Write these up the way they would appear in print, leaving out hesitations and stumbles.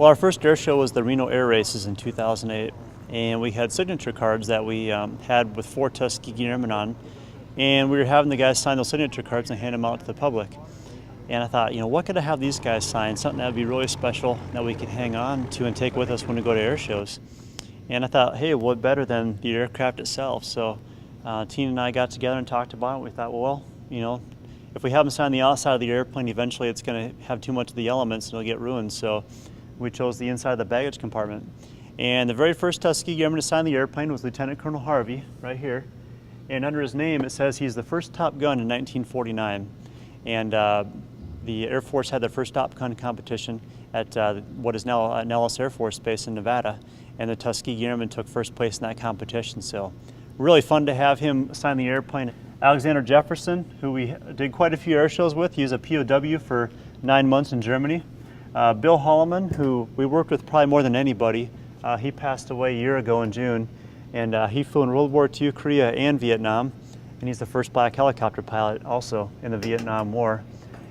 Well, our first air show was the Reno Air Races in 2008, and we had signature cards that we had with 4 Tuskegee Airmen on, and we were having the guys sign those signature cards and hand them out to the public. And I thought, what could I have these guys sign? Something that would be really special that we could hang on to and take with us when we go to air shows. And I thought, hey, what better than the aircraft itself? So Tina and I got together and talked about it. We thought, well, if we have them sign the outside of the airplane, eventually it's going to have too much of the elements and it'll get ruined. So we chose the inside of the baggage compartment. And the very first Tuskegee Airman to sign the airplane was Lieutenant Colonel Harvey, right here. And under his name, it says he's the first Top Gun in 1949. And the Air Force had their first Top Gun competition at what is now Nellis Air Force Base in Nevada. And the Tuskegee Airman took first place in that competition. So really fun to have him sign the airplane. Alexander Jefferson, who we did quite a few air shows with, he was a POW for 9 months in Germany. Bill Holloman, who we worked with probably more than anybody, he passed away a year ago in June, and he flew in World War II, Korea, and Vietnam, and he's the first black helicopter pilot also in the Vietnam War.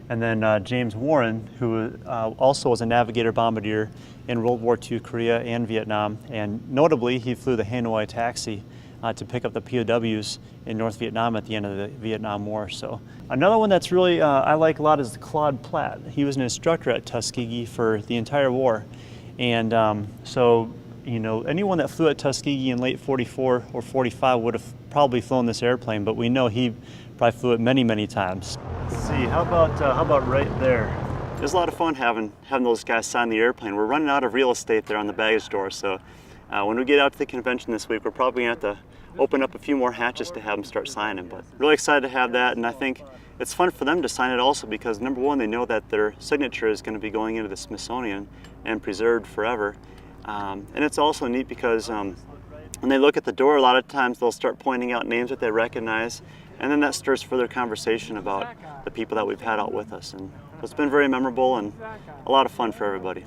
And then James Warren, who also was a navigator bombardier in World War II, Korea, and Vietnam, and notably he flew the Hanoi Taxi to pick up the POWs in North Vietnam at the end of the Vietnam War. So another one that's really I like a lot is Claude Platt. He was an instructor at Tuskegee for the entire war, and so anyone that flew at Tuskegee in late 44 or 45 would have probably flown this airplane, but we know he probably flew it many, many times. Let's see, how about right there? It was a lot of fun having those guys sign the airplane. We're running out of real estate there on the baggage door, so when we get out to the convention this week, we're probably going to have to open up a few more hatches to have them start signing. But really excited to have that, and I think it's fun for them to sign it also because, number one, they know that their signature is going to be going into the Smithsonian and preserved forever. And it's also neat because when they look at the door, a lot of times they'll start pointing out names that they recognize, and then that stirs further conversation about the people that we've had out with us. And it's been very memorable and a lot of fun for everybody.